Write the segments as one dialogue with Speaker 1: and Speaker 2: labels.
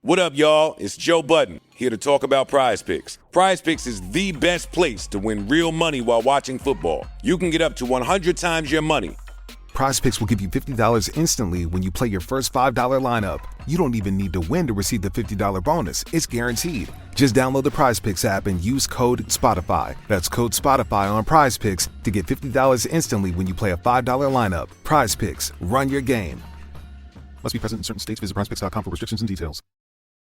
Speaker 1: What up, y'all? It's Joe Budden, here to talk about Prize Picks. Prize Picks is the best place to win real money while watching football. You can get up to 100 times your money.
Speaker 2: Prize Picks will give you $50 instantly when you play your first $5 lineup. You don't even need to win to receive the $50 bonus. It's guaranteed. Just download the Prize Picks app and use code SPOTIFY. That's code SPOTIFY on Prize Picks to get $50 instantly when you play a $5 lineup. Prize Picks. Run your game. Must be present in certain states. Visit prizepicks.com for restrictions and details.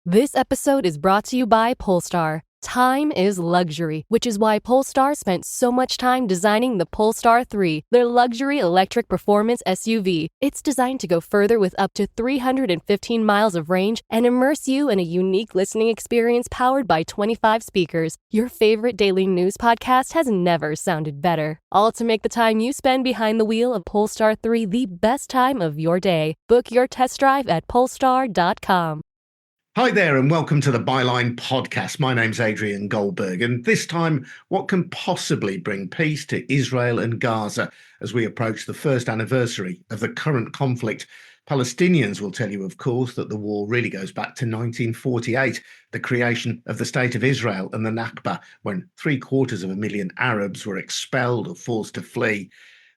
Speaker 3: This episode is brought to you by Polestar. Time is luxury, which is why Polestar spent so much time designing the Polestar 3, their luxury electric performance SUV. It's designed to go further with up to 315 miles of range and immerse you in a unique listening experience powered by 25 speakers. Your favorite daily news podcast has never sounded better. All to make the time you spend behind the wheel of Polestar 3 the best time of your day. Book your test drive at polestar.com.
Speaker 4: Hi there and welcome to the Byline podcast. My name's Adrian Goldberg, and this time, what can possibly bring peace to Israel and Gaza as we approach the first anniversary of the current conflict? Palestinians will tell you, of course, that the war really goes back to 1948, the creation of the State of Israel and the Nakba, when 750,000 Arabs were expelled or forced to flee.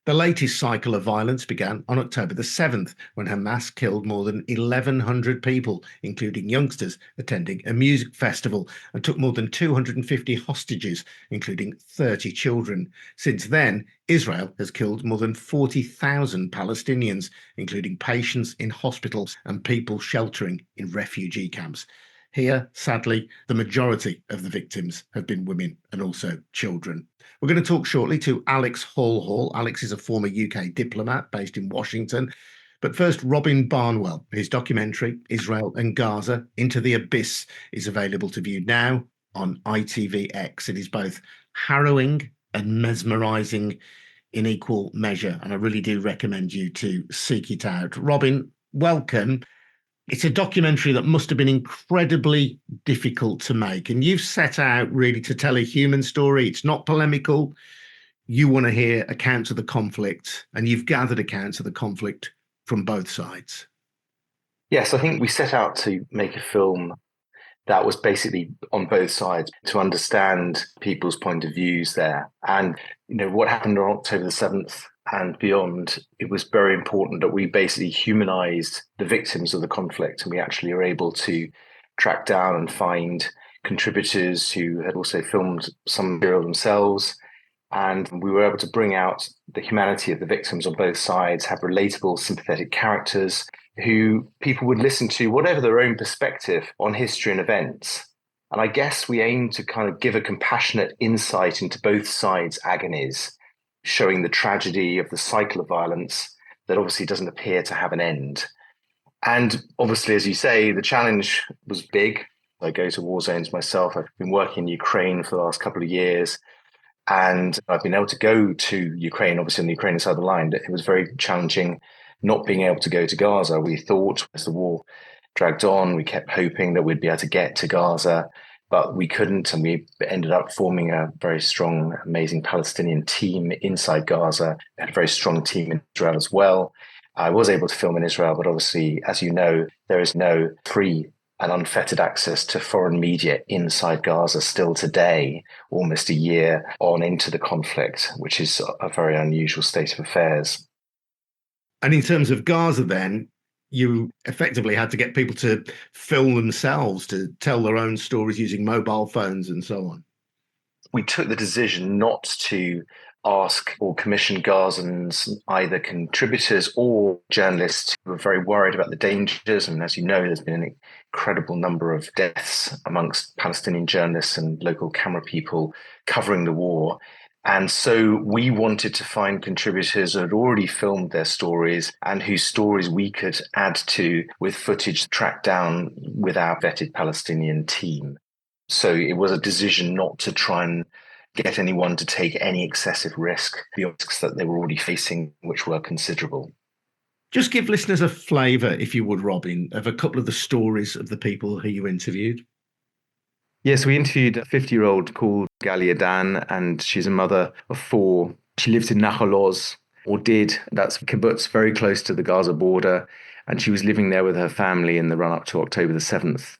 Speaker 4: The latest cycle of violence began on October the 7th, when Hamas killed more than 1,100 people, including youngsters attending a music festival, and took more than 250 hostages, including 30 children. Since then, Israel has killed more than 40,000 Palestinians, including patients in hospitals and people sheltering in refugee camps. Here, sadly, the majority of the victims have been women and also children. We're going to talk shortly to Alex Hall. Alex is a former UK diplomat based in Washington. But first, Robin Barnwell. His documentary, Israel and Gaza, Into the Abyss, is available to view now on ITVX. It is both harrowing and mesmerising in equal measure, and I really do recommend you to seek it out. Robin, welcome. It's a documentary that must have been incredibly difficult to make. And you've set out really to tell a human story. It's not polemical. You want to hear accounts of the conflict, and you've gathered accounts of the conflict from both sides.
Speaker 5: Yes, I think we set out to make a film that was basically on both sides to understand people's point of views there. And, what happened on October the 7th and beyond, it was very important that we basically humanized the victims of the conflict, and we actually were able to track down and find contributors who had also filmed some material themselves. And we were able to bring out the humanity of the victims on both sides, have relatable, sympathetic characters who people would listen to, whatever their own perspective on history and events. And I guess we aim to kind of give a compassionate insight into both sides' agonies, showing the tragedy of the cycle of violence that obviously doesn't appear to have an end. And obviously, as you say, the challenge was big. I go to war zones myself. I've been working in Ukraine for the last couple of years, and I've been able to go to Ukraine, obviously on the Ukrainian side of the line. It was very challenging not being able to go to Gaza. We thought as the war dragged on, we kept hoping that we'd be able to get to Gaza, but we couldn't, and we ended up forming a very strong, amazing Palestinian team inside Gaza, and a very strong team in Israel as well. I was able to film in Israel, but obviously, as you know, there is no free and unfettered access to foreign media inside Gaza still today, almost a year on into the conflict, which is a very unusual state of affairs.
Speaker 4: And in terms of Gaza then, you effectively had to get people to film themselves, to tell their own stories using mobile phones and so on.
Speaker 5: We took the decision not to ask or commission Gazans, either contributors or journalists, who were very worried about the dangers. And as you know, there's been an incredible number of deaths amongst Palestinian journalists and local camera people covering the war. And so we wanted to find contributors who had already filmed their stories and whose stories we could add to with footage tracked down with our vetted Palestinian team. So it was a decision not to try and get anyone to take any excessive risk, the risks that they were already facing, which were considerable.
Speaker 4: Just give listeners a flavour, if you would, Robin, of a couple of the stories of the people who you interviewed.
Speaker 5: Yes, we interviewed a 50-year-old called Galia Dan, and she's a mother of four. She lives in Nahal Oz, or did. That's kibbutz very close to the Gaza border. And she was living there with her family in the run up to October the 7th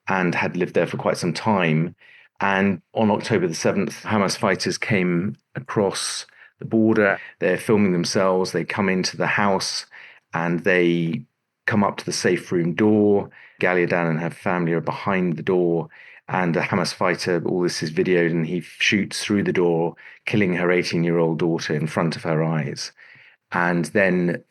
Speaker 5: and had lived there for quite some time. And on October the 7th, Hamas fighters came across the border. They're filming themselves. They come into the house and they come up to the safe room door. Galia Dan and her family are behind the door, and a Hamas fighter, all this is videoed, and he shoots through the door, killing her 18-year-old daughter in front of her eyes. And then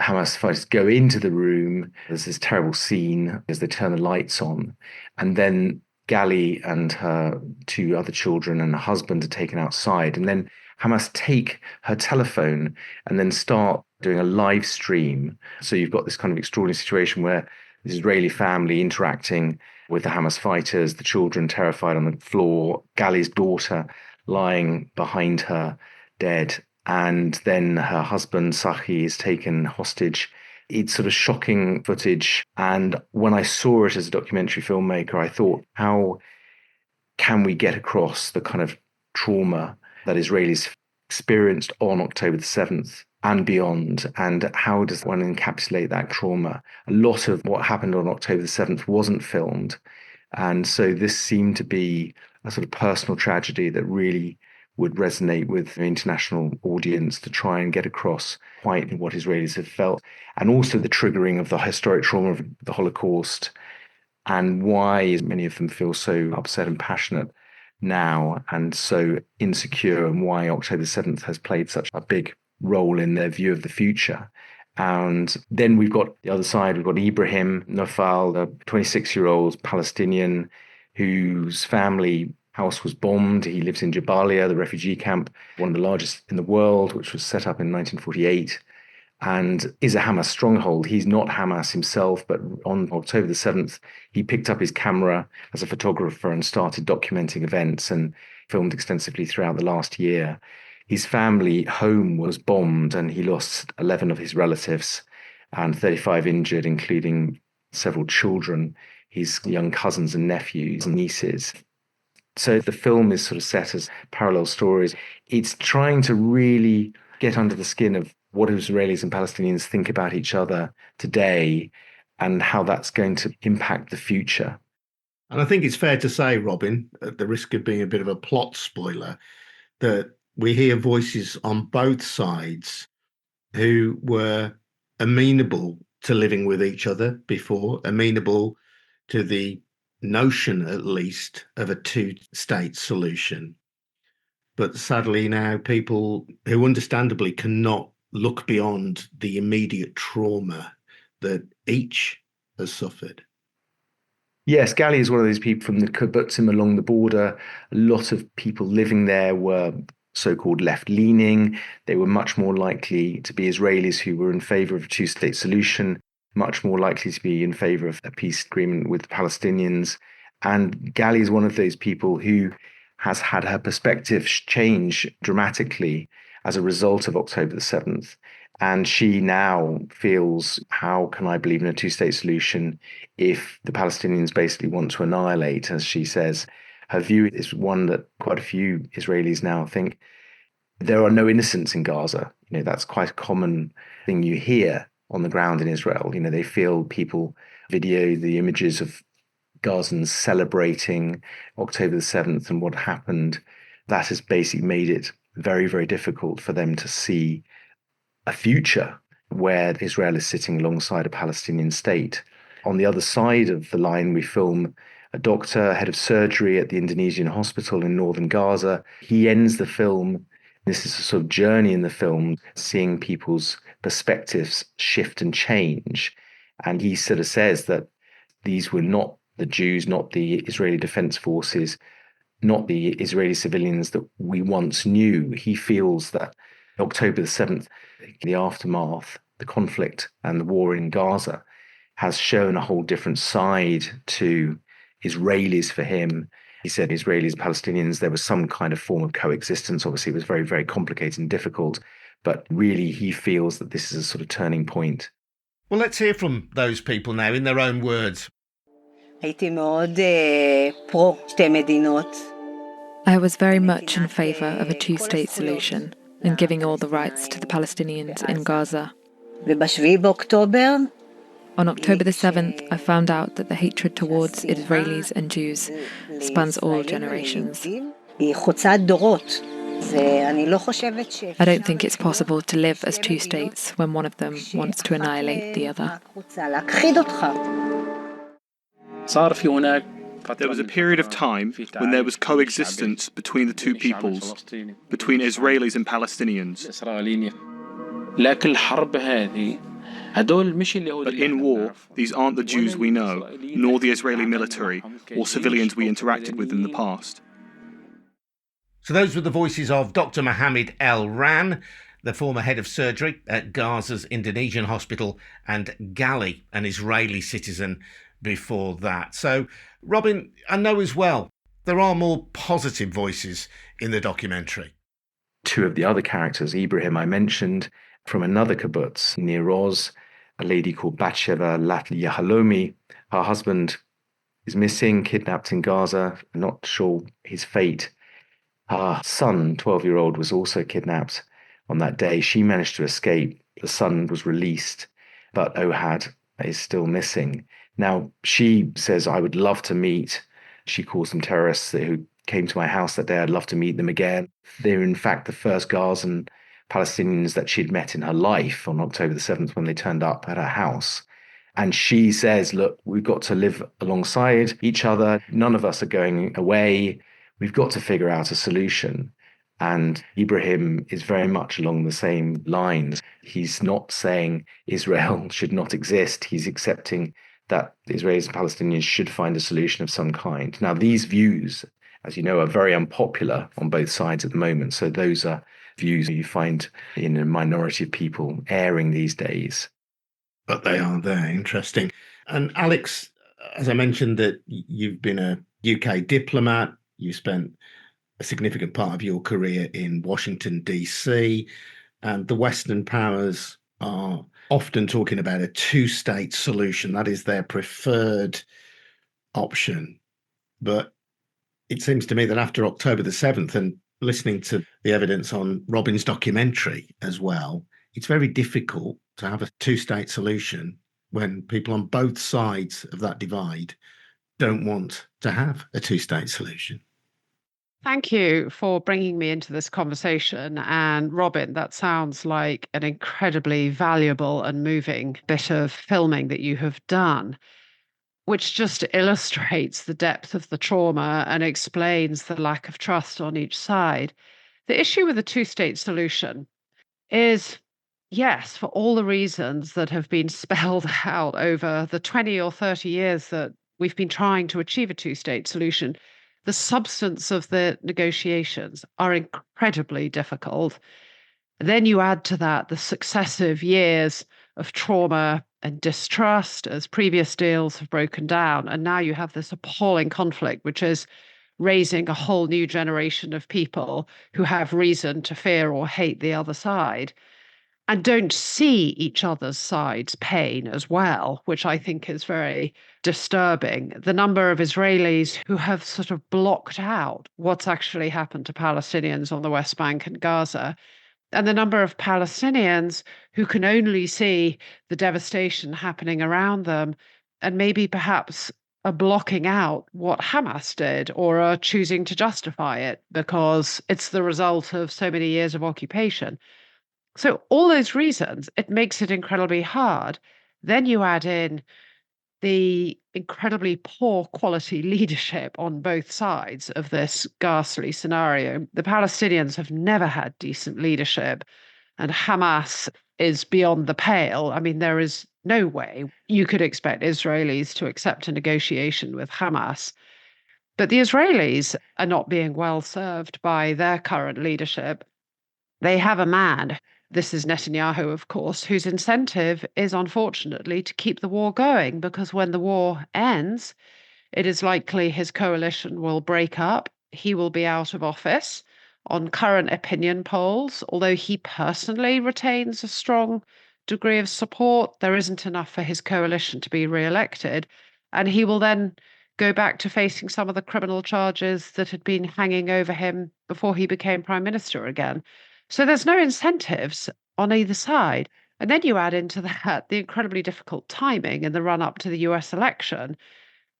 Speaker 5: Hamas fighters go into the room. There's this terrible scene as they turn the lights on. And then Gali and her two other children and her husband are taken outside. And then Hamas take her telephone and then start doing a live stream. So you've got this kind of extraordinary situation where this Israeli family interacting with the Hamas fighters, the children terrified on the floor, Gali's daughter lying behind her dead, and then her husband Sahi is taken hostage. It's sort of shocking footage. And when I saw it as a documentary filmmaker, I thought, how can we get across the kind of trauma that Israelis experienced on October the 7th and beyond? And how does one encapsulate that trauma? A lot of what happened on October the 7th wasn't filmed. And so this seemed to be a sort of personal tragedy that really would resonate with an international audience to try and get across quite what Israelis have felt, and also the triggering of the historic trauma of the Holocaust and why many of them feel so upset and passionate now and so insecure, and why October 7th has played such a big role in their view of the future. And then we've got the other side, we've got Ibrahim Nofal, a 26-year-old Palestinian whose family house was bombed. He lives in Jabalia, the refugee camp, one of the largest in the world, which was set up in 1948, and is a Hamas stronghold. He's not Hamas himself, but on October the 7th, he picked up his camera as a photographer and started documenting events and filmed extensively throughout the last year. His family home was bombed and he lost 11 of his relatives and 35 injured, including several children, his young cousins and nephews and nieces. So the film is sort of set as parallel stories. It's trying to really get under the skin of what Israelis and Palestinians think about each other today and how that's going to impact the future.
Speaker 4: And I think it's fair to say, Robin, at the risk of being a bit of a plot spoiler, that we hear voices on both sides who were amenable to living with each other before, amenable to the notion, at least, of a two-state solution. But sadly now people who understandably cannot look beyond the immediate trauma that each has suffered.
Speaker 5: Yes, Gali is one of those people from the kibbutzim along the border. A lot of people living there were so-called left-leaning. They were much more likely to be Israelis who were in favor of a two-state solution, much more likely to be in favor of a peace agreement with the Palestinians. And Gali is one of those people who has had her perspective change dramatically as a result of October the 7th. And she now feels, how can I believe in a two-state solution if the Palestinians basically want to annihilate, as she says. Her view is one that quite a few Israelis now think there are no innocents in Gaza. You know, that's quite a common thing you hear on the ground in Israel. You know, they feel people video the images of Gazans celebrating October the 7th and what happened. That has basically made it very, very difficult for them to see a future where Israel is sitting alongside a Palestinian state. On the other side of the line, we film a doctor, head of surgery at the Indonesian hospital in northern Gaza. He ends the film. This is a sort of journey in the film, seeing people's perspectives shift and change. And he sort of says that these were not the Jews, not the Israeli Defense Forces, not the Israeli civilians that we once knew. He feels that October the 7th, the aftermath, the conflict and the war in Gaza has shown a whole different side to Israelis for him. He said Israelis, Palestinians, there was some kind of form of coexistence. Obviously, it was very, very complicated and difficult. But really, he feels that this is a sort of turning point.
Speaker 4: Well, let's hear from those people now in their own words.
Speaker 6: הייתי מאוד פרו שתי מדינות.
Speaker 7: I was very much in favour of a two-state solution and giving all the rights to the Palestinians in Gaza.
Speaker 6: וב-7 באוקטובר
Speaker 7: On October the 7th, I found out that the hatred towards Israelis and Jews spans all generations.
Speaker 6: היא חוצת דורות.
Speaker 7: I don't think it's possible to live as two states when one of them wants to annihilate the other.
Speaker 8: There was a period of time when there was coexistence between the two peoples, between Israelis and Palestinians. But in war, these aren't the Jews we know, nor the Israeli military, or civilians we interacted with in the past.
Speaker 4: So those were the voices of Dr. Mohammed El Ran, the former head of surgery at Gaza's Indonesian hospital, and Gali, an Israeli citizen, before that. So, Robin, I know as well, there are more positive voices in the documentary.
Speaker 5: Two of the other characters, Ibrahim I mentioned, from another kibbutz near Oz, a lady called Batsheva Yahalomi. Her husband is missing, kidnapped in Gaza, not sure his fate. Her son, 12-year-old, was also kidnapped on that day. She managed to escape. The son was released, but Ohad is still missing. Now, she says, I would love to meet. She calls them terrorists who came to my house that day. I'd love to meet them again. They're, in fact, the first Gazan Palestinians that she'd met in her life on October the 7th when they turned up at her house. And she says, look, we've got to live alongside each other. None of us are going away. We've got to figure out a solution. And Ibrahim is very much along the same lines. He's not saying Israel should not exist. He's accepting that the Israelis and Palestinians should find a solution of some kind. Now, these views, as you know, are very unpopular on both sides at the moment. So those are views you find in a minority of people airing these days.
Speaker 4: But they are there. Interesting. And Alex, as I mentioned, that you've been a UK diplomat. You spent a significant part of your career in Washington, D.C., and the Western powers are often talking about a two-state solution. That is their preferred option. But it seems to me that after October the 7th and listening to the evidence on Robin's documentary as well, it's very difficult to have a two-state solution when people on both sides of that divide don't want to have a two-state solution.
Speaker 9: Thank you for bringing me into this conversation. And Robin, that sounds like an incredibly valuable and moving bit of filming that you have done, which just illustrates the depth of the trauma and explains the lack of trust on each side. The issue with the two-state solution is, yes, for all the reasons that have been spelled out over the 20 or 30 years that we've been trying to achieve a two-state solution, the substance of the negotiations are incredibly difficult. Then you add to that the successive years of trauma and distrust as previous deals have broken down. And now you have this appalling conflict, which is raising a whole new generation of people who have reason to fear or hate the other side and don't see each other's side's pain as well, which I think is very disturbing. The number of Israelis who have sort of blocked out what's actually happened to Palestinians on the West Bank and Gaza, and the number of Palestinians who can only see the devastation happening around them and maybe perhaps are blocking out what Hamas did or are choosing to justify it because it's the result of so many years of occupation. So all those reasons, it makes it incredibly hard. Then you add in the incredibly poor quality leadership on both sides of this ghastly scenario. The Palestinians have never had decent leadership, and Hamas is beyond the pale. I mean, there is no way you could expect Israelis to accept a negotiation with Hamas. But the Israelis are not being well served by their current leadership. They have a man, this is Netanyahu, of course, whose incentive is unfortunately to keep the war going, because when the war ends, it is likely his coalition will break up. He will be out of office on current opinion polls. Although he personally retains a strong degree of support, there isn't enough for his coalition to be re-elected. And he will then go back to facing some of the criminal charges that had been hanging over him before he became prime minister again. So there's no incentives on either side. And then you add into that the incredibly difficult timing in the run up to the US election.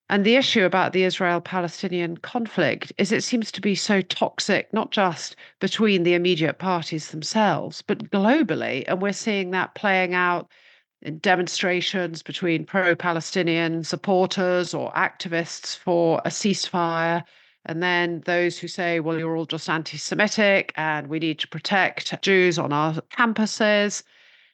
Speaker 9: And the issue about the Israel Palestinian conflict is it seems to be so toxic, not just between the immediate parties themselves, but globally. And we're seeing that playing out in demonstrations between pro Palestinian supporters or activists for a ceasefire. And then those who say, well, you're all just anti Semitic and we need to protect Jews on our campuses.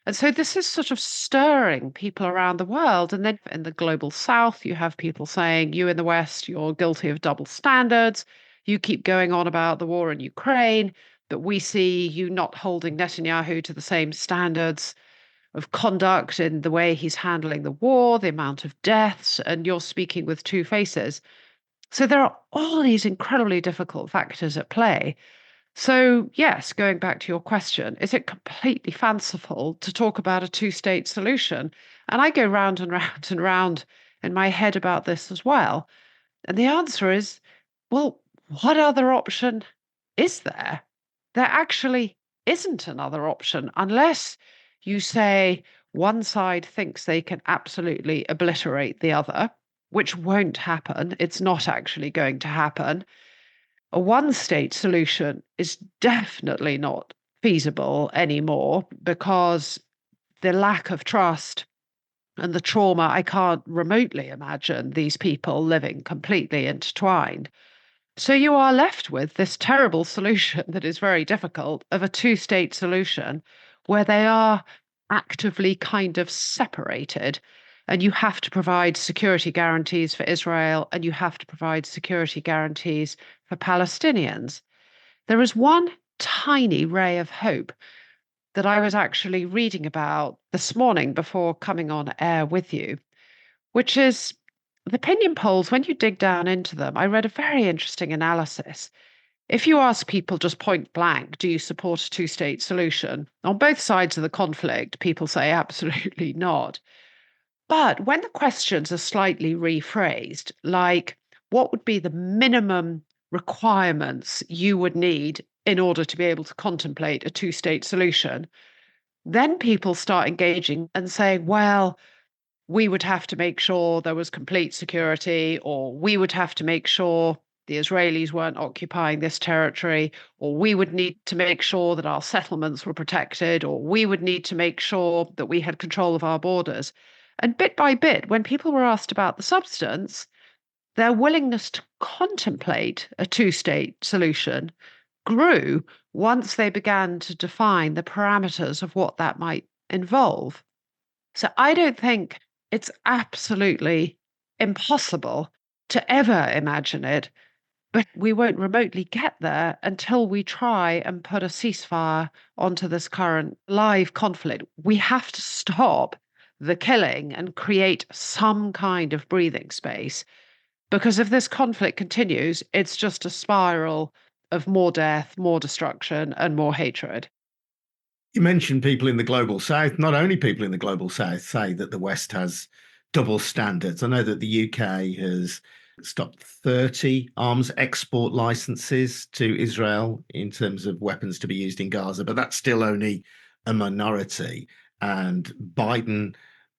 Speaker 9: And so this is sort of stirring people around the world. And then in the global south, you have people saying, you in the West, you're guilty of double standards. You keep going on about the war in Ukraine, but we see you not holding Netanyahu to the same standards of conduct in the way he's handling the war, the amount of deaths, and you're speaking with two faces. So there are all these incredibly difficult factors at play. So, yes, going back to your question, is it completely fanciful to talk about a two-state solution? And I go round and round and round in my head about this as well. And the answer is, well, what other option is there? There actually isn't another option unless you say one side thinks they can absolutely obliterate the other, which won't happen. It's not actually going to happen. A one state solution is definitely not feasible anymore because the lack of trust and the trauma, I can't remotely imagine these people living completely intertwined. So you are left with this terrible solution that is very difficult of a two-state solution where they are actively kind of separated. And you have to provide security guarantees for Israel and you have to provide security guarantees for Palestinians. There is one tiny ray of hope that I was actually reading about this morning before coming on air with you, which is the opinion polls. When you dig down into them, I read a very interesting analysis. If you ask people just point blank, do you support a two-state solution? On both sides of the conflict, people say absolutely not. But when the questions are slightly rephrased, like what would be the minimum requirements you would need in order to be able to contemplate a two-state solution, then people start engaging and saying, well, we would have to make sure there was complete security, or we would have to make sure the Israelis weren't occupying this territory, or we would need to make sure that our settlements were protected, or we would need to make sure that we had control of our borders. And bit by bit, when people were asked about the substance, their willingness to contemplate a two-state solution grew once they began to define the parameters of what that might involve. So I don't think it's absolutely impossible to ever imagine it, but we won't remotely get there until we try and put a ceasefire onto this current live conflict. We have to stop the killing and create some kind of breathing space, because if this conflict continues, it's just a spiral of more death, more destruction, and more hatred.
Speaker 4: You mentioned people in the global south. Not only people in the global south say that the West has double standards. I know that the UK has stopped 30 arms export licenses to Israel in terms of weapons to be used in Gaza, but that's still only a minority. And Biden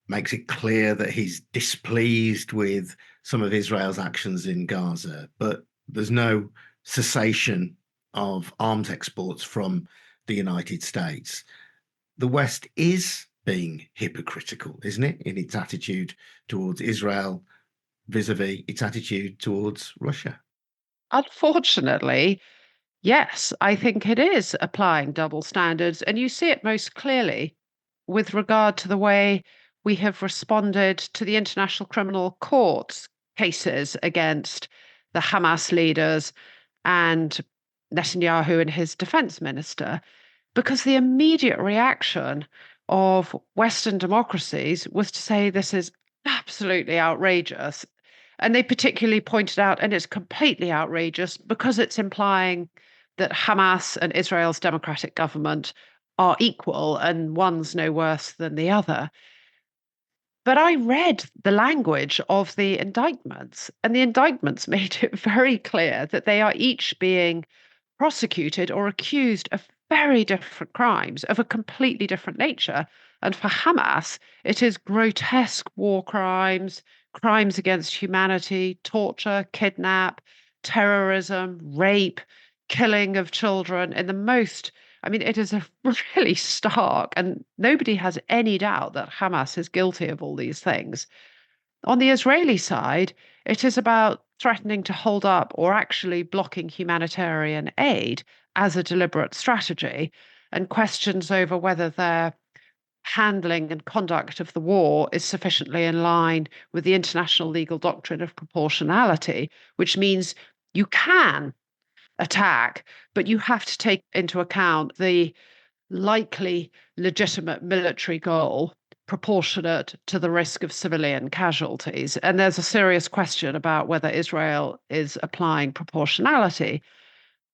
Speaker 4: makes it clear that he's displeased with some of Israel's actions in Gaza, but there's no cessation of arms exports from the United States. The West is being hypocritical, isn't it, in its attitude towards Israel vis-a-vis its attitude towards Russia?
Speaker 9: Unfortunately, yes, I think it is applying double standards. And you see it most clearly with regard to the way we have responded to the International Criminal Court's cases against the Hamas leaders and Netanyahu and his defense minister, because the immediate reaction of Western democracies was to say this is absolutely outrageous. And they particularly pointed out, and it's completely outrageous because it's implying that Hamas and Israel's democratic government are equal and one's no worse than the other. But I read the language of the indictments, and the indictments made it very clear that they are each being prosecuted or accused of very different crimes of a completely different nature. And for Hamas, it is grotesque war crimes, crimes against humanity, torture, kidnap, terrorism, rape, killing of children in the most. I mean, it is a really stark, and nobody has any doubt that Hamas is guilty of all these things. On the Israeli side, it is about threatening to hold up or actually blocking humanitarian aid as a deliberate strategy, and questions over whether their handling and conduct of the war is sufficiently in line with the international legal doctrine of proportionality, which means you can attack, but you have to take into account the likely legitimate military goal proportionate to the risk of civilian casualties. And there's a serious question about whether Israel is applying proportionality.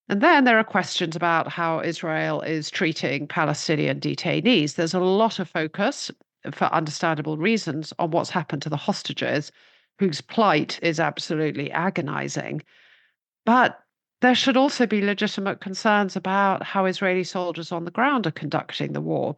Speaker 9: And then there are questions about how Israel is treating Palestinian detainees. There's a lot of focus, for understandable reasons, on what's happened to the hostages, whose plight is absolutely agonizing. But there should also be legitimate concerns about how Israeli soldiers on the ground are conducting the war.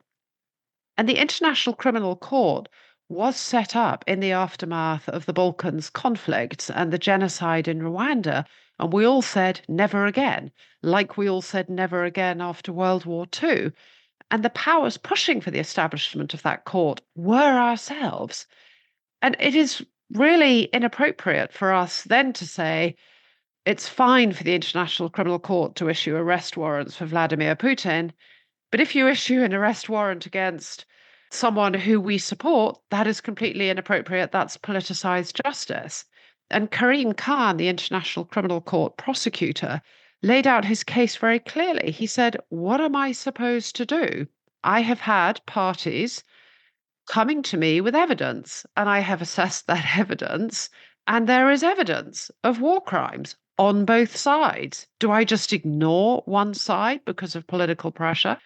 Speaker 9: And the International Criminal Court was set up in the aftermath of the Balkans conflicts and the genocide in Rwanda. And we all said never again, like we all said never again after World War II. And the powers pushing for the establishment of that court were ourselves. And it is really inappropriate for us then to say, it's fine for the International Criminal Court to issue arrest warrants for Vladimir Putin, but if you issue an arrest warrant against someone who we support, that is completely inappropriate. That's politicized justice. And Karim Khan, the International Criminal Court prosecutor, laid out his case very clearly. He said, what am I supposed to do? I have had parties coming to me with evidence, and I have assessed that evidence, and there is evidence of war crimes on both sides. Do I just ignore one side because of political pressure?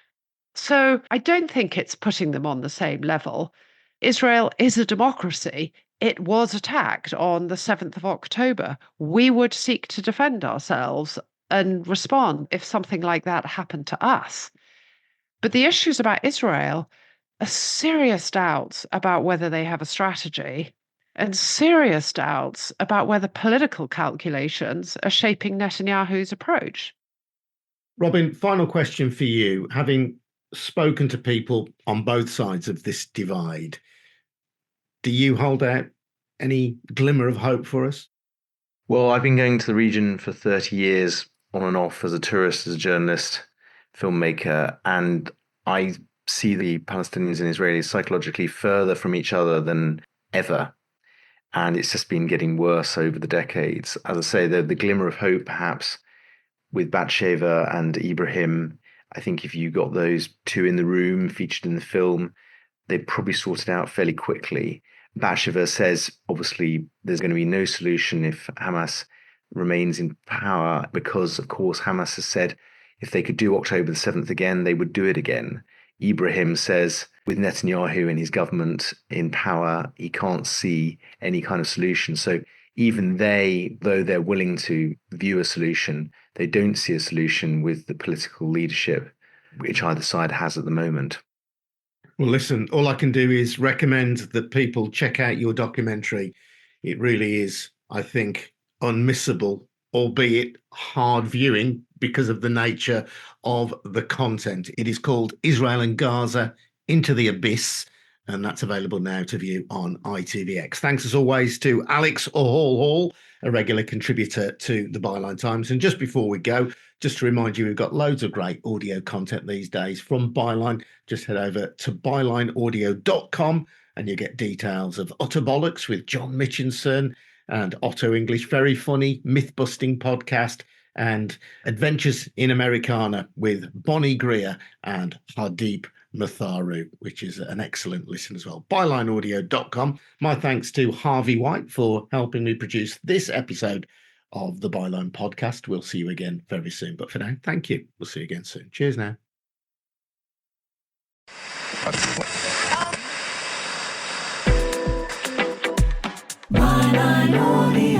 Speaker 9: So I don't think it's putting them on the same level. Israel is a democracy. It was attacked on the 7th of October. We would seek to defend ourselves and respond if something like that happened to us. But the issues about Israel are serious doubts about whether they have a strategy and serious doubts about whether political calculations are shaping Netanyahu's approach.
Speaker 4: Robin, final question for you. Having spoken to people on both sides of this divide, do you hold out any glimmer of hope for us?
Speaker 5: Well, I've been going to the region for 30 years on and off as a tourist, as a journalist, filmmaker, and I see the Palestinians and Israelis psychologically further from each other than ever. And it's just been getting worse over the decades. As I say, the glimmer of hope, perhaps, with Batsheva and Ibrahim, I think if you got those two in the room featured in the film, they'd probably sort it out fairly quickly. Batsheva says, obviously, there's going to be no solution if Hamas remains in power, because, of course, Hamas has said if they could do October the 7th again, they would do it again. Ibrahim says, with Netanyahu and his government in power, he can't see any kind of solution. So even they, though they're willing to view a solution, they don't see a solution with the political leadership which either side has at the moment.
Speaker 4: Well, listen, all I can do is recommend that people check out your documentary. It really is, I think, unmissable, albeit hard viewing because of the nature of the content. It is called Israel and Gaza Into the Abyss, and that's available now to view on ITVX. Thanks as always to Alex Hall, a regular contributor to the Byline Times. And just before we go, just to remind you, we've got loads of great audio content these days from Byline. Just head over to bylineaudio.com and you get details of Utter Bollocks with John Mitchinson and Otto English, very funny myth-busting podcast, and Adventures in Americana with Bonnie Greer and Hardeep Matharu, which is an excellent listen as well. Bylineaudio.com. My thanks to Harvey White for helping me produce this episode of the Byline podcast. We'll see you again very soon. But for now, thank you. We'll see you again soon. Cheers now.
Speaker 10: Byline Audio.